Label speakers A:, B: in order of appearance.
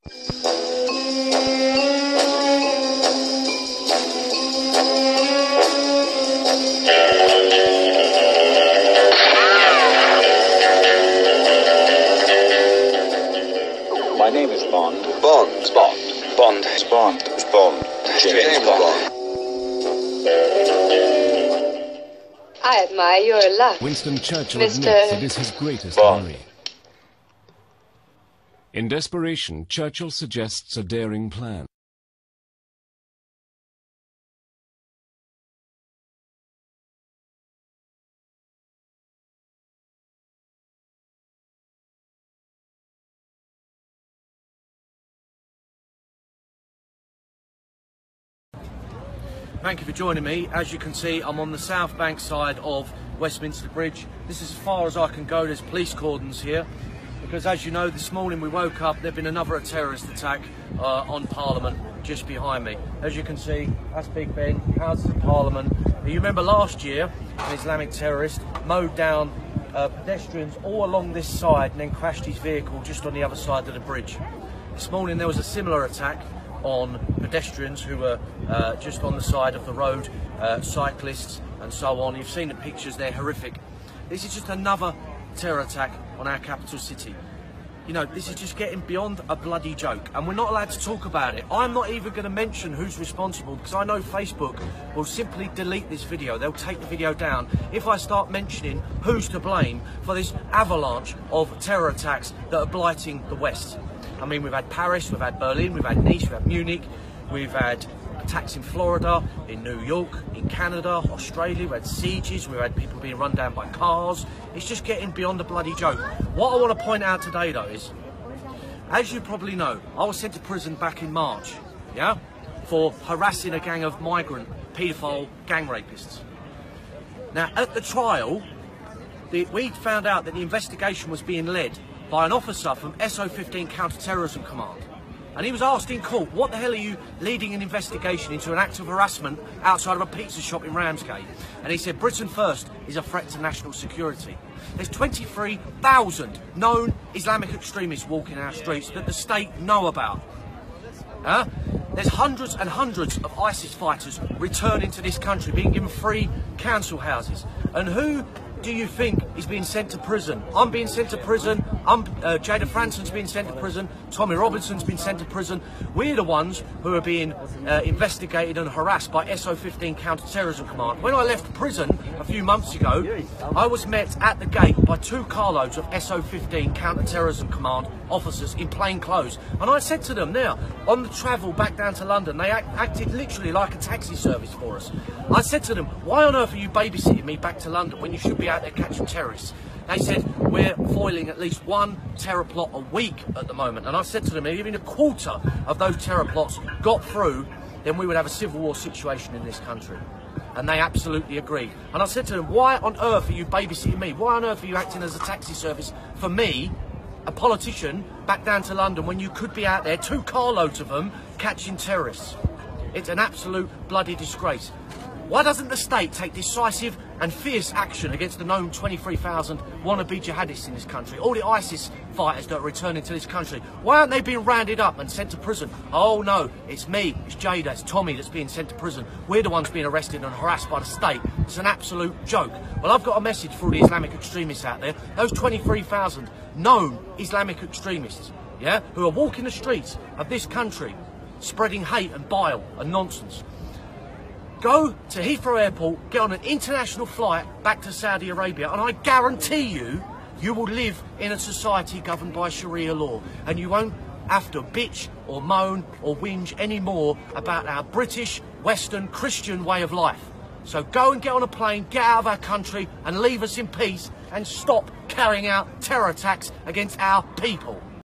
A: My name is Bond.
B: Bond.
A: Bond. Bond.
B: It's Bond.
A: It's Bond.
B: James Bond.
C: I admire your luck.
D: Winston Churchill
C: Mr.
D: admits it is his greatest
A: Bond.
D: worry. In desperation, Churchill suggests a daring plan.
E: Thank you for joining me. As you can see, I'm on the South Bank side of Westminster Bridge. This is as far as I can go. There's police cordons here because, as you know, this morning we woke up, there'd been another terrorist attack on Parliament just behind me. As you can see, that's Big Ben, Houses of Parliament. You remember last year, an Islamic terrorist mowed down pedestrians all along this side and then crashed his vehicle just on the other side of the bridge. This morning there was a similar attack on pedestrians who were just on the side of the road, cyclists and so on. You've seen the pictures, they're horrific. This is just another terror attack on our capital city. You know, this is just getting beyond a bloody joke, and we're not allowed to talk about it. I'm not even going to mention who's responsible because I know Facebook will simply delete this video. They'll take the video down if I start mentioning who's to blame for this avalanche of terror attacks that are blighting the West. I mean, we've had Paris, we've had Berlin, we've had Nice, we've had Munich, we've had attacks in Florida, in New York, in Canada, Australia, we've had sieges, we've had people being run down by cars. It's just getting beyond a bloody joke. What I want to point out today, though, is, as you probably know, I was sent to prison back in March, yeah, for harassing a gang of migrant, paedophile gang rapists. Now, at the trial, we found out that the investigation was being led by an officer from SO15 Counter-Terrorism Command. And he was asked in court, what the hell are you leading an investigation into an act of harassment outside of a pizza shop in Ramsgate? And he said, Britain first is a threat to national security. There's 23,000 known Islamic extremists walking our streets that the state know about. There's hundreds and hundreds of ISIS fighters returning to this country, being given free council houses. And who do you think is being sent to prison? I'm being sent to prison. Jada Franson's being sent to prison. Tommy Robinson's been sent to prison. We're the ones who are being investigated and harassed by SO15 Counter-Terrorism Command. When I left prison a few months ago, I was met at the gate by 2 carloads of SO15 Counter-Terrorism Command officers in plain clothes. And I said to them, now, on the travel back down to London, they acted literally like a taxi service for us. I said to them, why on earth are you babysitting me back to London when you should be out there catching terrorists? They said, we're foiling at least 1 terror plot a week at the moment. And I said to them, if even a quarter of those terror plots got through, then we would have a civil war situation in this country. And they absolutely agreed. And I said to them, why on earth are you babysitting me? Why on earth are you acting as a taxi service for me, a politician, back down to London when you could be out there, 2 carloads of them, catching terrorists? It's an absolute bloody disgrace. Why doesn't the state take decisive and fierce action against the known 23,000 wannabe jihadists in this country? All the ISIS fighters that are returning to this country. Why aren't they being rounded up and sent to prison? Oh no, it's me, it's Jada, it's Tommy that's being sent to prison. We're the ones being arrested and harassed by the state. It's an absolute joke. Well, I've got a message for all the Islamic extremists out there. Those 23,000 known Islamic extremists, yeah, who are walking the streets of this country, spreading hate and bile and nonsense. Go to Heathrow Airport, get on an international flight back to Saudi Arabia, and I guarantee you, you will live in a society governed by Sharia law, and you won't have to bitch or moan or whinge anymore about our British, Western, Christian way of life. So go and get on a plane, get out of our country, and leave us in peace, and stop carrying out terror attacks against our people.